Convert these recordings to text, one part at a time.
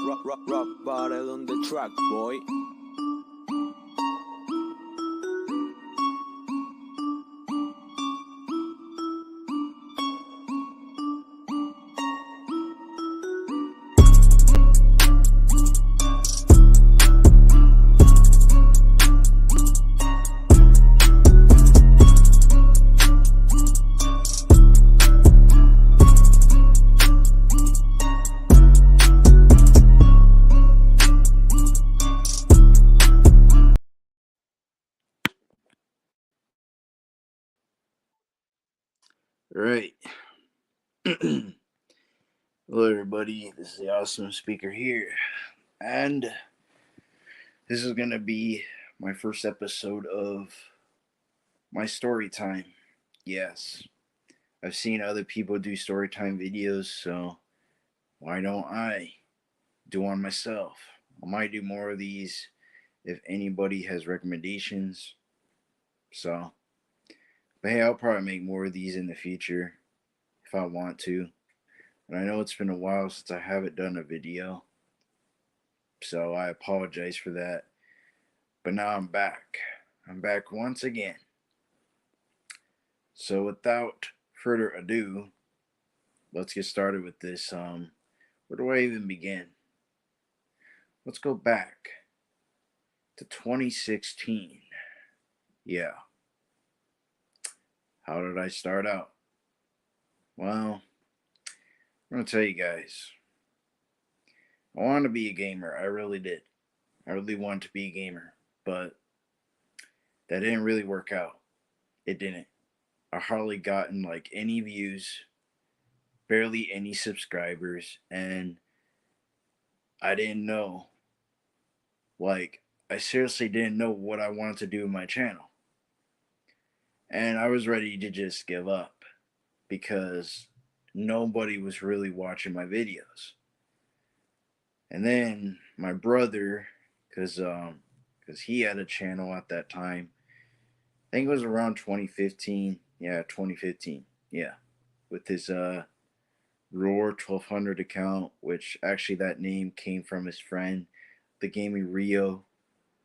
Rock bottle on the track, boy. Right. Hello, everybody. This is the awesome speaker here. And this is going to be my first episode of my story time. Yes. I've seen other people do story time videos, so why don't I do one myself? I might do more of these if anybody has recommendations. So, but hey, I'll probably make more of these in the future if I want to. And I know it's been a while since I haven't done a video, so I apologize for that. But now I'm back. I'm back once again. So without further ado, let's get started with this. Where do I even begin? Let's go back to 2016. Yeah. How did I start out? Well, I'm going to tell you guys. I wanted to be a gamer. I really did. I really wanted to be a gamer. But that didn't really work out. It didn't. I hardly gotten like any views, barely any subscribers, and I didn't know. Like, I seriously didn't know what I wanted to do with my channel. And I was ready to just give up because nobody was really watching my videos. And then my brother, because he had a channel at that time. I think it was around 2015. Yeah, 2015. Yeah, with his Roar 1200 account, which actually that name came from his friend, the gaming Rio,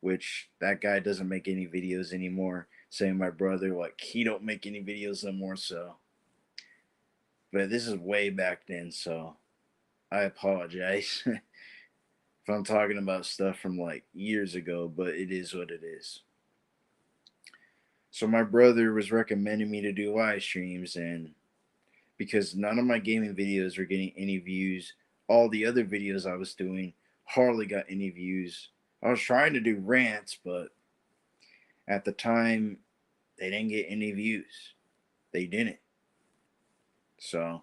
which that guy doesn't make any videos anymore. Saying my brother, like, he don't make any videos no more, so. But this is way back then, so I apologize if I'm talking about stuff from like years ago, but it is what it is. So my brother was recommending me to do live streams, and because none of my gaming videos were getting any views, all the other videos I was doing hardly got any views. I was trying to do rants, but at the time, they didn't get any views. They didn't. So,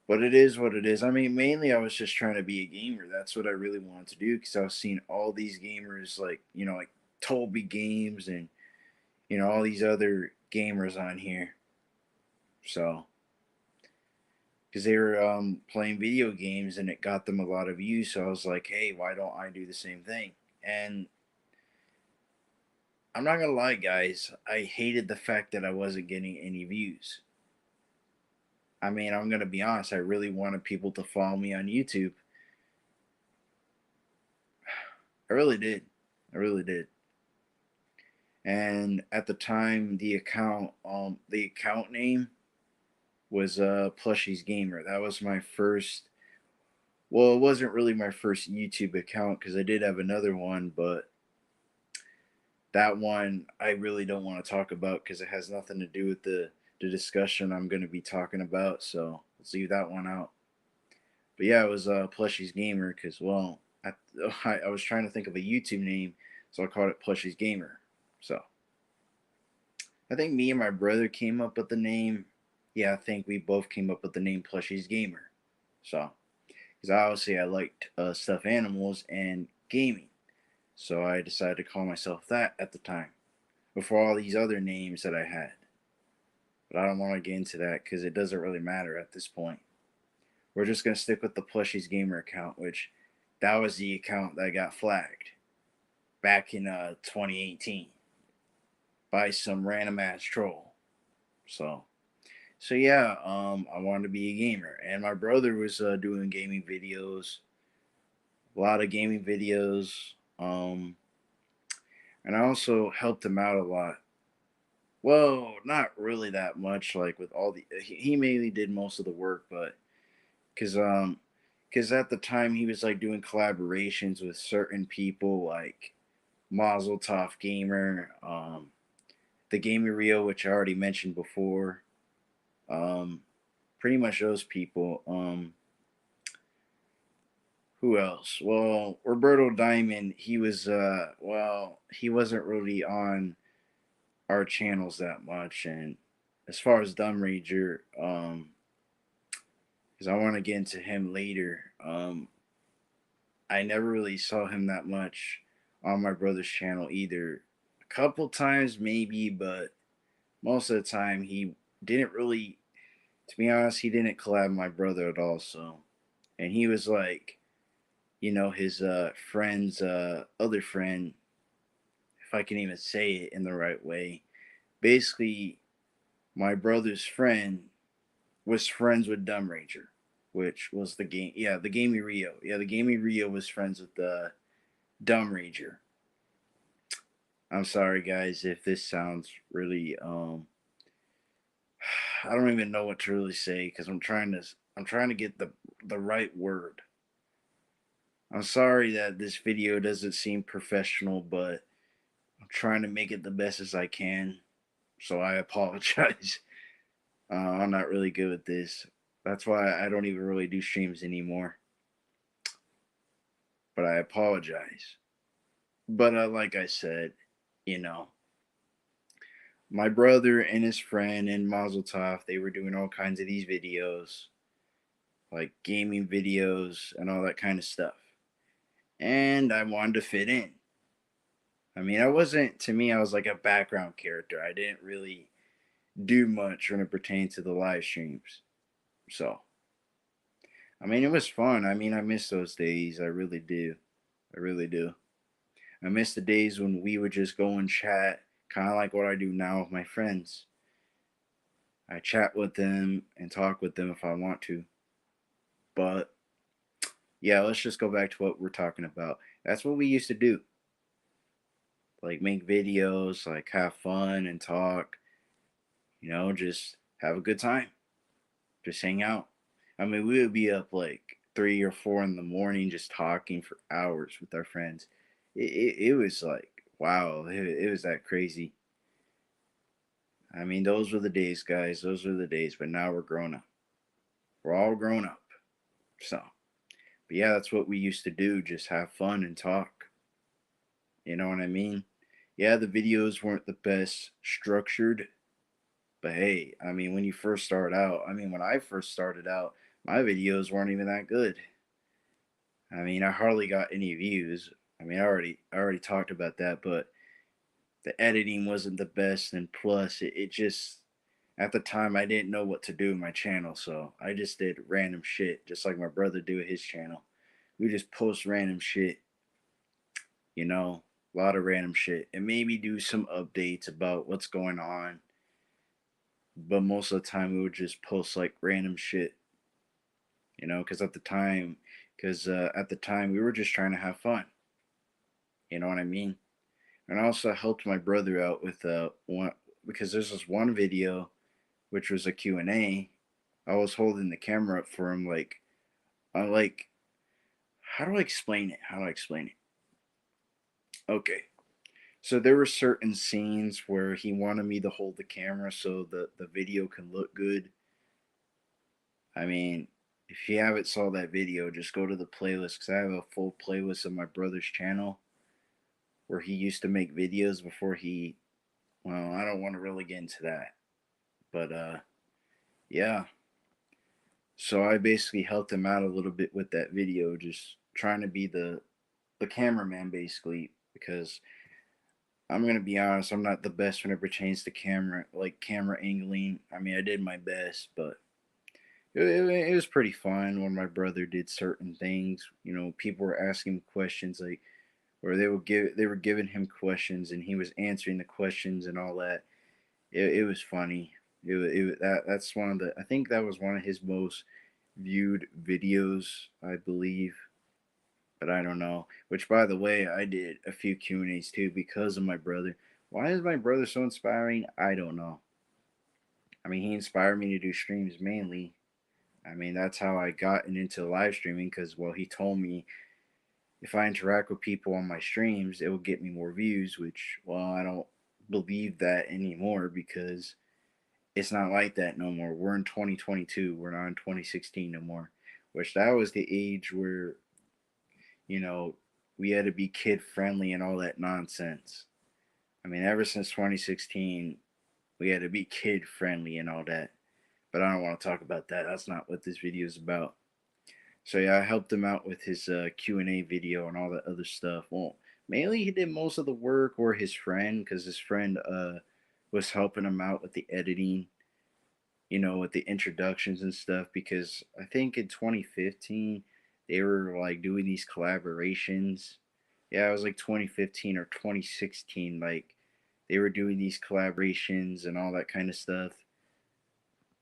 but it is what it is. I mean, mainly I was just trying to be a gamer. That's what I really wanted to do because I was seeing all these gamers like, like Toby Games and, all these other gamers on here. So, because they were playing video games and it got them a lot of views. So I was like, hey, why don't I do the same thing? And I'm not going to lie, guys. I hated the fact that I wasn't getting any views. I mean, I'm going to be honest. I really wanted people to follow me on YouTube. I really did. I really did. And at the time, the account name was Plushies Gamer. That was my first. Well, it wasn't really my first YouTube account because I did have another one, but that one I really don't want to talk about because it has nothing to do with the discussion I'm going to be talking about. So let's leave that one out. But yeah, it was Plushies Gamer because, well, I was trying to think of a YouTube name, so I called it Plushies Gamer. So I think me and my brother came up with the name. Yeah, I think we both came up with the name Plushies Gamer. So, because obviously I liked stuffed animals and gaming. So I decided to call myself that at the time, before all these other names that I had. But I don't want to get into that because it doesn't really matter at this point. We're just going to stick with the Plushies Gamer account, which that was the account that got flagged back in 2018 by some random ass troll. So yeah, I wanted to be a gamer, and my brother was doing gaming videos a lot of gaming videos. And I also helped him out a lot. Well, not really that much. Like with all the, he mainly did most of the work, but because because at the time he was like doing collaborations with certain people like MazelTov Gamer, the Gaming Rio, which I already mentioned before. Um, Pretty much those people. Who else? Well, Roberto Diamond. He was he wasn't really on our channels that much, and as far as Dumb Rager, because I want to get into him later. I never really saw him that much on my brother's channel either. A couple times maybe, but most of the time he didn't really. To be honest, he didn't collab with my brother at all. So, and he was like, his friend's other friend, if I can even say it in the right way. Basically, my brother's friend was friends with Dumb Ranger, which was the game. Yeah, the Gamey Rio. Yeah, the Gamey Rio was friends with the Dumb Ranger. I'm sorry, guys, if this sounds really I don't even know what to really say because I'm trying to get the right word. I'm sorry that this video doesn't seem professional, but I'm trying to make it the best as I can. So I apologize. I'm not really good at this. That's why I don't even really do streams anymore. But I apologize. But like I said, you know, my brother and his friend and MazelTov, they were doing all kinds of these videos, like gaming videos and all that kind of stuff. And I wanted to fit in. I mean, to me, I was like a background character. I didn't really do much when it pertained to the live streams. So, I mean, it was fun. I mean, I miss those days. I really do. I really do. I miss the days when we would just go and chat, kind of like what I do now with my friends. I chat with them and talk with them if I want to. But yeah, let's just go back to what we're talking about. That's what we used to do. Like make videos, like have fun and talk, just have a good time. Just hang out. I mean, we would be up like 3 or 4 in the morning just talking for hours with our friends. It was like, wow, it was that crazy. I mean, those were the days, guys. Those were the days. But now we're grown up. We're all grown up. So, but yeah, that's what we used to do. Just have fun and talk. You know what I mean? Yeah, the videos weren't the best structured, but hey, I mean, when you first start out, I mean, when I first started out, my videos weren't even that good. I mean, I hardly got any views. I mean, I already talked about that, but the editing wasn't the best, and plus, it just at the time I didn't know what to do with my channel, so I just did random shit, just like my brother do with his channel. We just post random shit, a lot of random shit, and maybe do some updates about what's going on. But most of the time, we would just post like random shit, because at the time we were just trying to have fun. You know what I mean? And I also helped my brother out with one because there's this one video which was a Q&A. I was holding the camera up for him I like how do I explain it? How do I explain it? Okay. So there were certain scenes where he wanted me to hold the camera so the video can look good. I mean, if you haven't saw that video, just go to the playlist because I have a full playlist of my brother's channel where he used to make videos before well, I don't want to really get into that. But yeah. So I basically helped him out a little bit with that video, just trying to be the cameraman basically because I'm gonna be honest, I'm not the best when it pertains to camera angling. I mean, I did my best, but it was pretty fun when my brother did certain things. People were asking questions like, or they were giving him questions and he was answering the questions and all that. It was funny. That's one of the I think that was one of his most viewed videos, I believe. but I don't know. Which, by the way, I did a few Q&As too because of my brother. Why is my brother so inspiring? I don't know. I mean, he inspired me to do streams mainly. I mean, that's how I got into live streaming because, well, he told me if I interact with people on my streams, it will get me more views, which, well, I don't believe that anymore because it's not like that no more. We're in 2022. We're not in 2016 no more. Which that was the age where, you know, we had to be kid friendly and all that nonsense. I mean, ever since 2016, we had to be kid friendly and all that. But I don't want to talk about that. That's not what this video is about. So yeah, I helped him out with his Q&A video and all that other stuff. Well, mainly he did most of the work, or his friend, because his friend was helping him out with the editing, with the introductions and stuff. Because I think in 2015 they were like doing these collaborations. Yeah, it was like 2015 or 2016. Like they were doing these collaborations and all that kind of stuff.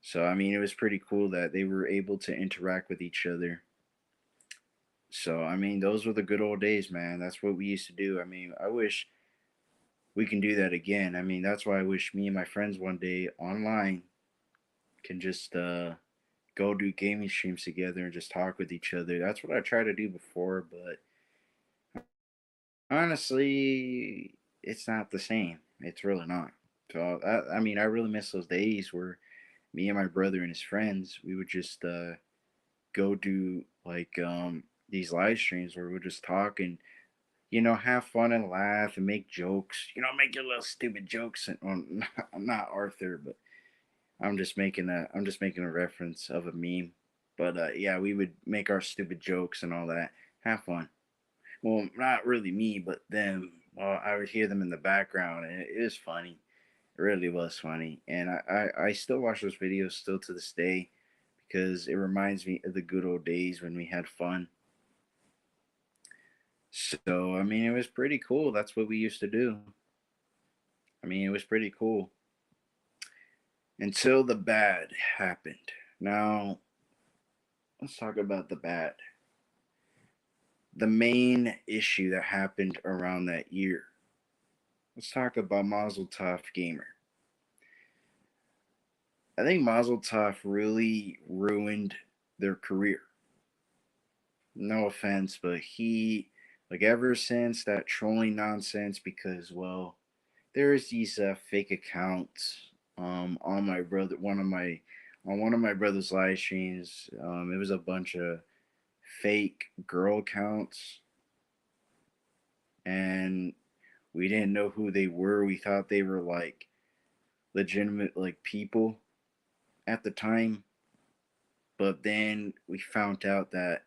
So I mean, it was pretty cool that they were able to interact with each other. So I mean, those were the good old days, man. That's what we used to do. I mean, I wish we can do that again. I mean, that's why I wish me and my friends one day online can just go do gaming streams together and just talk with each other. That's what I tried to do before, but honestly, it's not the same. It's really not. So I mean, I really miss those days where me and my brother and his friends, we would just go do like these live streams where we would just talk and have fun and laugh and make jokes. Make your little stupid jokes. And well, I'm not Arthur, but I'm just making a reference of a meme. But yeah, we would make our stupid jokes and all that. Have fun. Well, not really me, but them. Well, I would hear them in the background, and it was funny. It really was funny, and I still watch those videos still to this day because it reminds me of the good old days when we had fun. So I mean, it was pretty cool. That's what we used to do. I mean, it was pretty cool until the bad happened. Now, let's talk about the bad. The main issue that happened around that year. Let's talk about MazelTov Gamer. I think MazelTov really ruined their career. No offense, but like, ever since that trolling nonsense, because, well, there's these fake accounts on my brother, on one of my brother's live streams. It was a bunch of fake girl accounts, and we didn't know who they were. We thought they were like legitimate like people at the time, but then we found out that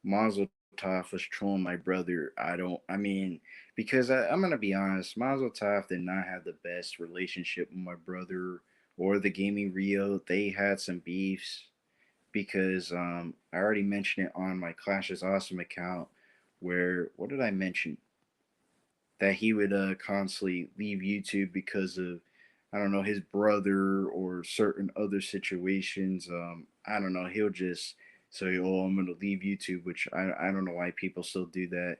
Mazel Tov was trolling my brother. I mean, because I'm gonna be honest, Mazel Tov did not have the best relationship with my brother or the Gaming Rio. They had some beefs because I already mentioned it on my Clash is Awesome account. Where what did I mention? That he would constantly leave YouTube because of, I don't know, his brother or certain other situations. I don't know. He'll just say, "Oh, I'm gonna leave YouTube," which I don't know why people still do that.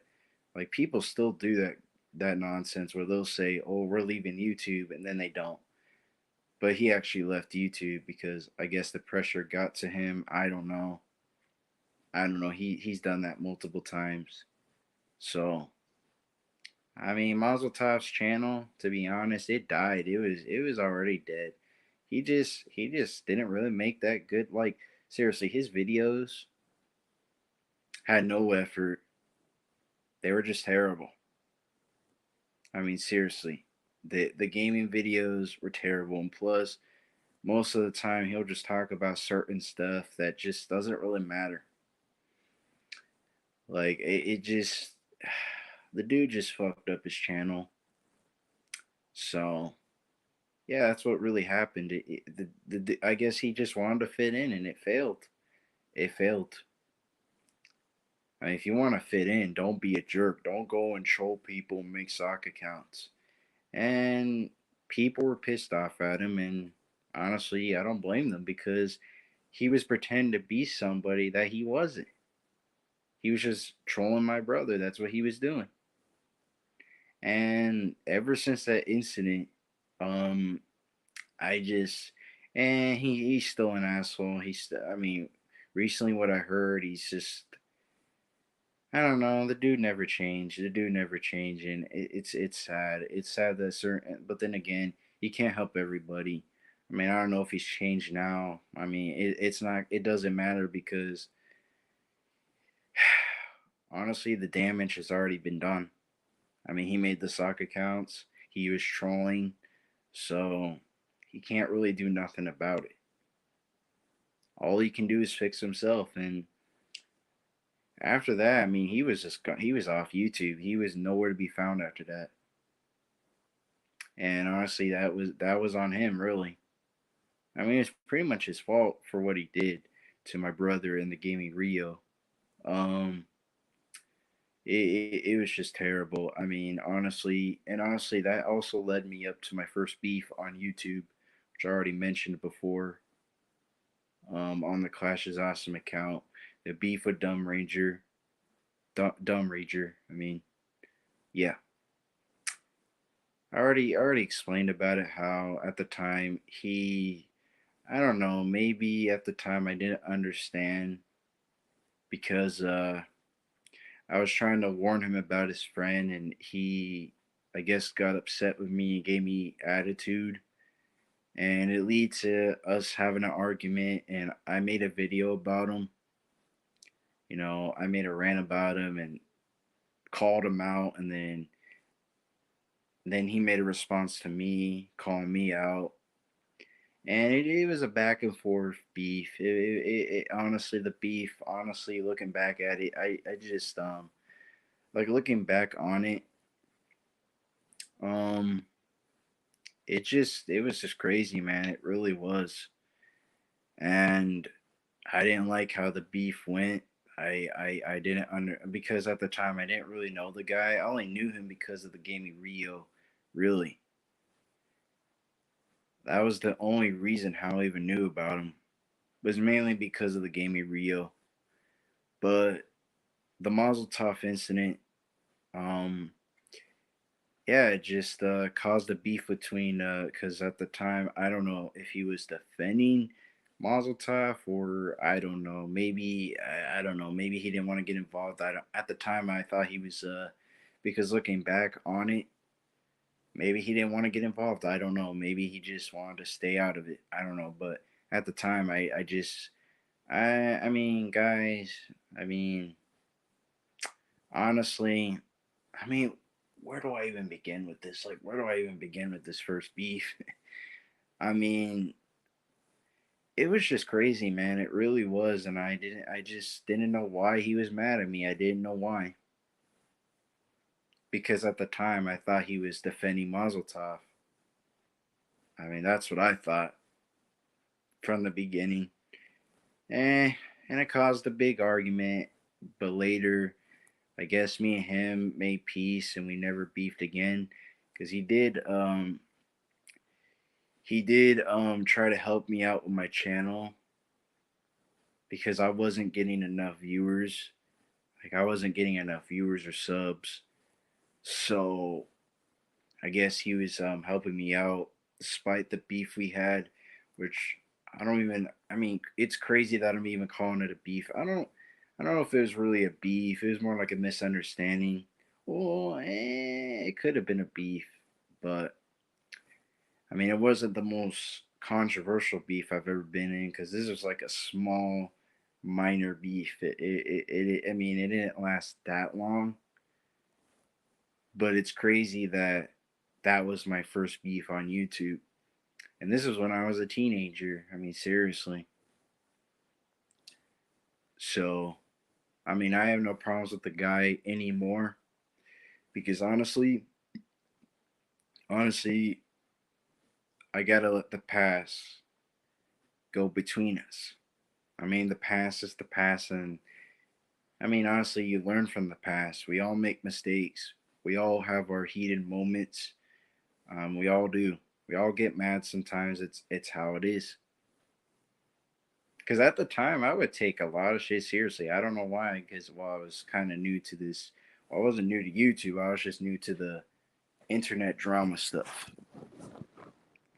Like, people still do that nonsense where they'll say, "Oh, we're leaving YouTube," and then they don't. But he actually left YouTube because I guess the pressure got to him. I don't know. I don't know. He's done that multiple times. So I mean, Mazel Tov's channel, to be honest, it died. It was already dead. He just didn't really make that good. Like, seriously, his videos had no effort. They were just terrible. I mean, seriously, the gaming videos were terrible. And plus, most of the time he'll just talk about certain stuff that just doesn't really matter. Like, it just the dude just fucked up his channel. So yeah, that's what really happened. I guess he just wanted to fit in, and it failed. It failed. I mean, if you want to fit in, don't be a jerk. Don't go and troll people and make sock accounts. And people were pissed off at him, and honestly, I don't blame them because he was pretending to be somebody that he wasn't. He was just trolling my brother. That's what he was doing. And ever since that incident, um, I just and he's still an asshole. I mean, recently what I heard, he's just I don't know. The dude never changed. The dude never changed, and it's sad. It's sad that certain, but then again, you can't help everybody. I mean, I don't know if he's changed now. I mean, it's not. It doesn't matter because honestly, the damage has already been done. I mean, he made the sock accounts. He was trolling, so he can't really do nothing about it. All he can do is fix himself, and after that, I mean, he was off YouTube. He was nowhere to be found after that. And honestly, that was on him, really. I mean, it's pretty much his fault for what he did to my brother in the gaming Rio. Um, it was just terrible. I mean, honestly, that also led me up to my first beef on YouTube, which I already mentioned before. On the Clash is Awesome account, the beef with Dumb Rager. I mean, yeah, I already explained about it. How at the time I don't know, maybe at the time I didn't understand because I was trying to warn him about his friend, and he, I guess, got upset with me and gave me attitude. And it led to us having an argument, and I made a video about him. I made a rant about him and called him out, and then he made a response to me, calling me out. And it was a back and forth beef. Honestly, the beef. Honestly, looking back at it, I just like looking back on it, um, it was just crazy, man. It really was, and I didn't like how the beef went. I didn't because at the time I didn't really know the guy. I only knew him because of the gaming Rio, really. That was the only reason how I even knew about him. Was mainly because of the gaming Rio. But the MazelTov incident, um, yeah, it just caused a beef between because at the time I don't know if he was defending MazelTov or I don't know, maybe I don't know, maybe he didn't want to get involved. At the time I thought he was because looking back on it, maybe he didn't want to get involved. I don't know, maybe he just wanted to stay out of it. I don't know, but at the time I just I mean guys, I mean honestly, I mean, where do I even begin with this? Like, where do I even begin with this first beef? I mean, it was just crazy, man. It really was, and I just didn't know why he was mad at me. I didn't know why, because at the time I thought he was defending MazelTov. I mean, that's what I thought from the beginning, eh, and it caused a big argument. But later, I guess me and him made peace, and we never beefed again, because he did try to help me out with my channel because I wasn't getting enough viewers. Like I wasn't getting enough viewers or subs. So I guess he was helping me out despite the beef we had, which I mean it's crazy that I'm even calling it a beef. I don't know if it was really a beef. It was more like a misunderstanding. Well, it could have been a beef, but I mean, it wasn't the most controversial beef I've ever been in because this was like a small, minor beef. I mean, it didn't last that long, but it's crazy that that was my first beef on YouTube. And this was when I was a teenager. I mean, seriously. So, I mean, I have no problems with the guy anymore because honestly, I gotta let the past go between us. I mean, the past is the past, and I mean, honestly, you learn from the past. We all make mistakes. We all have our heated moments. We all do. We all get mad sometimes. It's how it is. Because at the time, I would take a lot of shit seriously. I don't know why. Because I was kind of new to this. Well, I wasn't new to YouTube. I was just new to the internet drama stuff.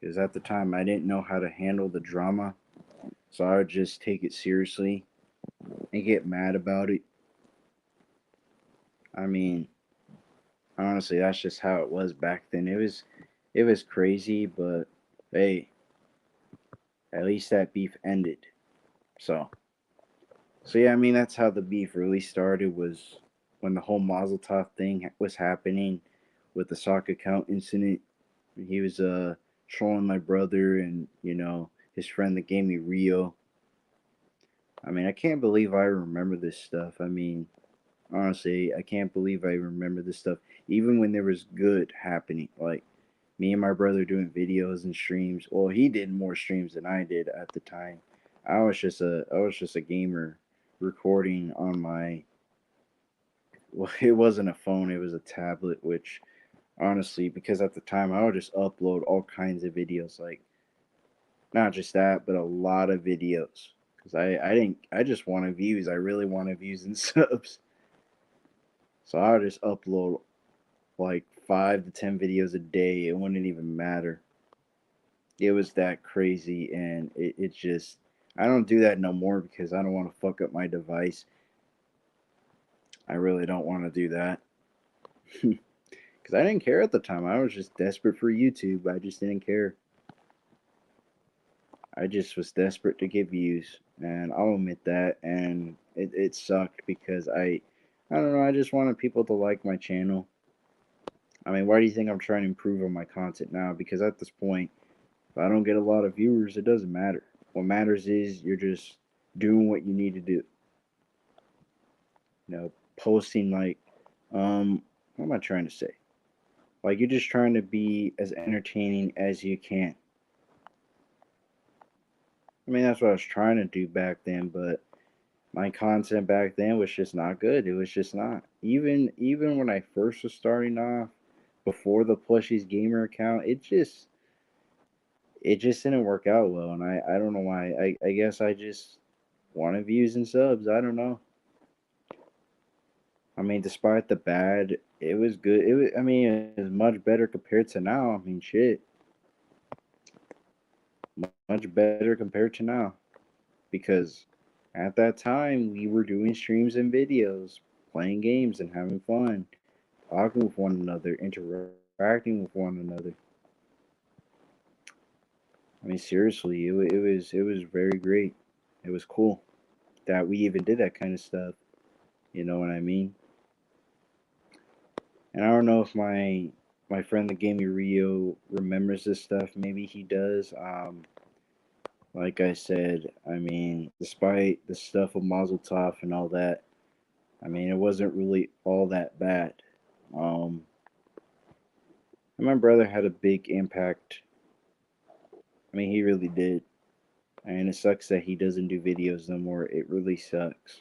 Because at the time, I didn't know how to handle the drama, so I would just take it seriously and get mad about it. I mean, honestly, that's just how it was back then. It was crazy, but hey, at least that beef ended. So, so yeah, I mean that's how the beef really started was when the whole MazelTov thing was happening with the sock account incident. He was trolling my brother and his friend that gave me Rio. I mean, I can't believe I remember this stuff. I mean, honestly, I can't believe I remember this stuff even when there was good happening. Like me and my brother doing videos and streams. Well, he did more streams than I did at the time. I was just a gamer recording on my, well, it wasn't a phone, it was a tablet, which honestly, because at the time I would just upload all kinds of videos, like not just that, but a lot of videos. Cause I didn't I just wanted views. I really wanted views and subs. So I would just upload like 5 to 10 videos a day. It wouldn't even matter. It was that crazy, and it just I don't do that no more because I don't want to fuck up my device. I really don't want to do that because I didn't care at the time. I was just desperate for YouTube. I just didn't care. I just was desperate to get views, and I'll admit that. And it sucked because I don't know. I just wanted people to like my channel. I mean, why do you think I'm trying to improve on my content now? Because at this point, if I don't get a lot of viewers, it doesn't matter. What matters is you're just doing what you need to do. Posting like, what am I trying to say? Like you're just trying to be as entertaining as you can. I mean, that's what I was trying to do back then, but my content back then was just not good. It was just not. Even when I first was starting off, before the Plushies Gamer account, it just didn't work out well, and I don't know why. I guess I just wanted views and subs. I don't know. I mean, despite the bad, it was good. It was, I mean, it was much better compared to now. I mean, shit, much better compared to now because at that time we were doing streams and videos, playing games and having fun, talking with one another, interacting with one another. I mean, seriously, it was very great. It was cool that we even did that kind of stuff. You know what I mean? And I don't know if my friend that gave me Rio remembers this stuff. Maybe he does. Like I said, I mean, despite the stuff with Mazel Tov and all that, I mean, it wasn't really all that bad. Um, and my brother had a big impact. I mean, he really did. And it sucks that he doesn't do videos no more. It really sucks.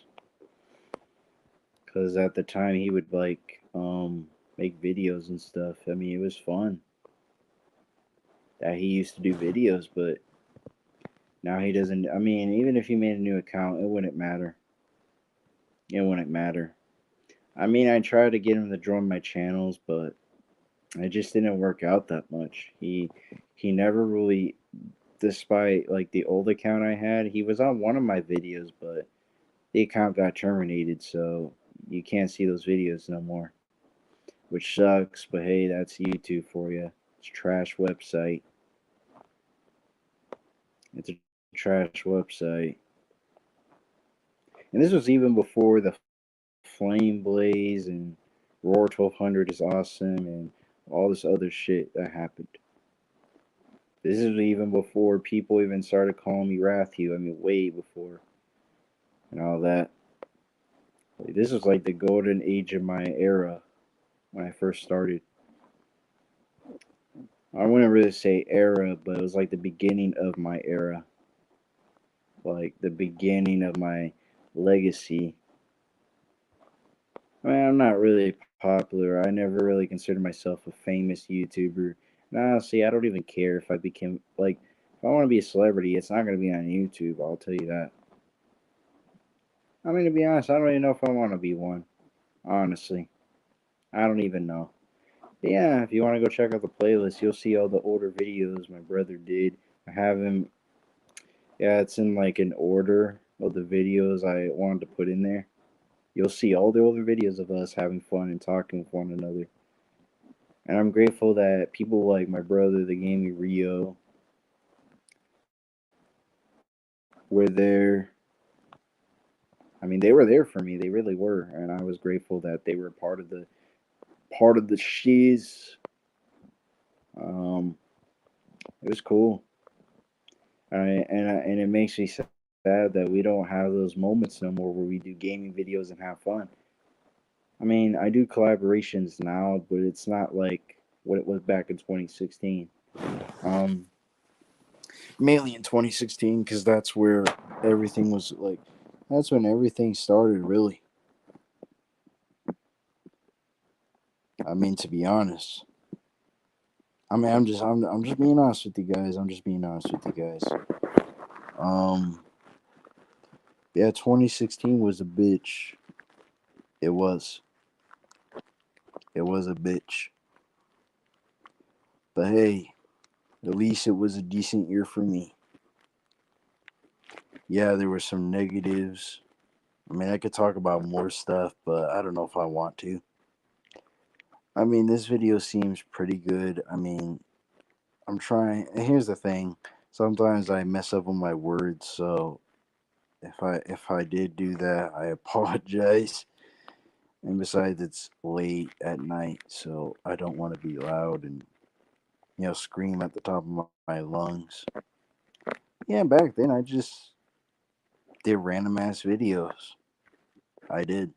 Because at the time, he would like make videos and stuff. I mean, it was fun that he used to do videos, but now he doesn't. I mean, even if he made a new account, it wouldn't matter. It wouldn't matter. I mean, I tried to get him to join my channels, but it just didn't work out that much. He never really, despite like the old account I had, he was on one of my videos, but the account got terminated, so you can't see those videos no more, which sucks. But hey, that's YouTube for you. It's a trash website. It's a trash website. And this was even before the Flame Blaze and Roar 1200 is awesome and all this other shit that happened. This is even before people even started calling me Rathu. I mean, way before and all that. Like, this was like the golden age of my era when I first started. I wouldn't really say era, but it was like the beginning of my era. Like the beginning of my legacy. I mean, I'm not really popular. I never really considered myself a famous YouTuber. And honestly, I don't even care if I became like If I want to be a celebrity, it's not going to be on YouTube. I'll tell you that. I mean, to be honest, I don't even know if I want to be one. Honestly, I don't even know. But yeah, if you want to go check out the playlist, you'll see all the older videos my brother did. I have him. Yeah, it's in like an order of the videos I wanted to put in there. You'll see all the older videos of us having fun and talking with one another. And I'm grateful that people like my brother, the gaming Rio, were there. I mean, they were there for me. They really were, and I was grateful that they were part of the shiz. Um, it was cool, and it makes me sad that we don't have those moments no more where we do gaming videos and have fun. I mean, I do collaborations now, but it's not like what it was back in 2016. Um, Mainly in 2016 because that's where everything was like. That's when everything started, really. I mean, to be honest. I mean, I'm just being honest with you guys. I'm just being honest with you guys. Um, yeah, 2016 was a bitch. It was. It was a bitch. But hey, at least it was a decent year for me. Yeah, there were some negatives. I mean, I could talk about more stuff, but I don't know if I want to. I mean, this video seems pretty good. I mean, I'm trying. And here's the thing. Sometimes I mess up on my words, so if I did do that, I apologize. And besides, it's late at night, so I don't want to be loud and scream at the top of my lungs. Yeah, back then I just did random ass videos. I did,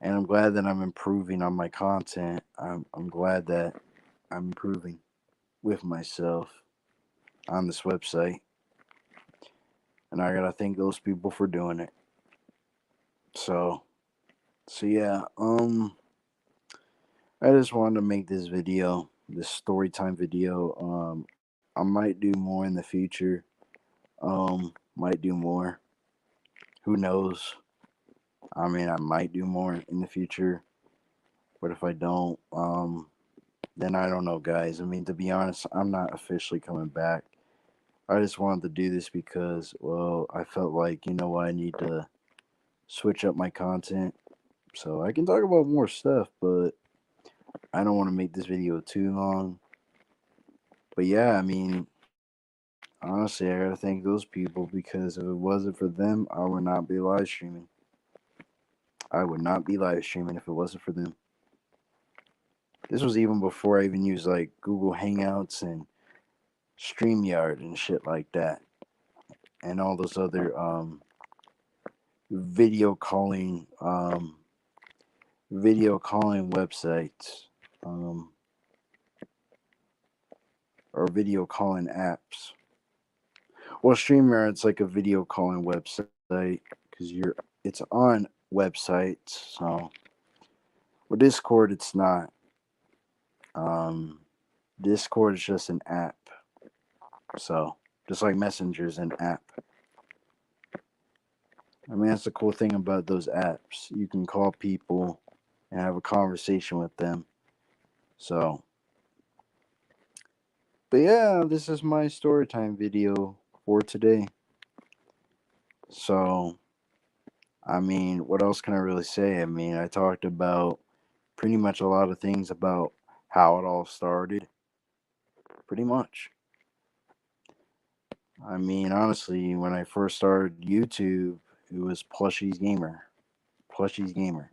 and I'm glad that I'm improving on my content. I'm glad that I'm improving with myself on this website, and I gotta thank those people for doing it. So, so yeah, I just wanted to make this video, this story time video. I might do more in the future. Might do more. Who knows? I mean, I might do more in the future, but if I don't, then I don't know, guys. I mean, to be honest, I'm not officially coming back. I just wanted to do this because, well, I felt like, what, I need to switch up my content so I can talk about more stuff, but I don't want to make this video too long. But yeah, I mean, honestly, I gotta thank those people because if it wasn't for them, I would not be live streaming. I would not be live streaming if it wasn't for them. This was even before I even used like Google Hangouts and StreamYard and shit like that, and all those other video calling websites, um, or video calling apps. Well, StreamYard's like a video calling website because it's on websites. So with Discord, it's not. Um, Discord is just an app. So just like Messenger's an app. I mean, that's the cool thing about those apps. You can call people and have a conversation with them. So, but yeah, this is my story time video for today. So, I mean, what else can I really say? I mean, I talked about pretty much a lot of things about how it all started. Pretty much. I mean, honestly, when I first started YouTube, it was Plushies Gamer. Plushies Gamer.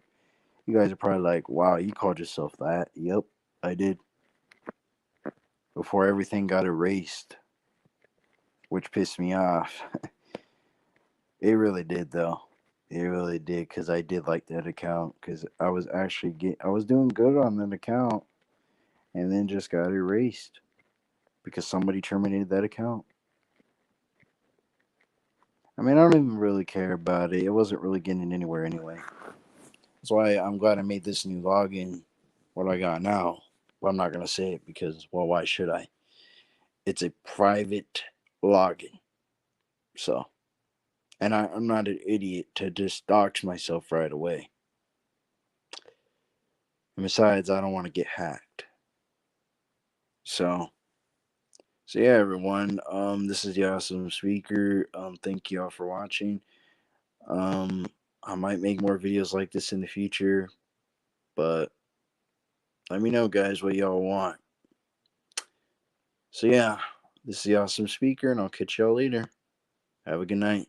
You guys are probably like, wow, you called yourself that. Yep, I did. Before everything got erased, which pissed me off. It really did, though. It really did, because I did like that account, because I was doing good on that account, and then just got erased because somebody terminated that account. I mean, I don't even really care about it. It wasn't really getting anywhere anyway. That's why I'm glad I made this new login. What I got now. Well, I'm not gonna say it because, well, why should I? It's a private login. So, and I'm not an idiot to just dox myself right away. And besides, I don't want to get hacked. So yeah, everyone. This is the awesome speaker. Thank you all for watching. I might make more videos like this in the future, but let me know, guys, what y'all want. So yeah, this is the awesome speaker, and I'll catch y'all later. Have a good night.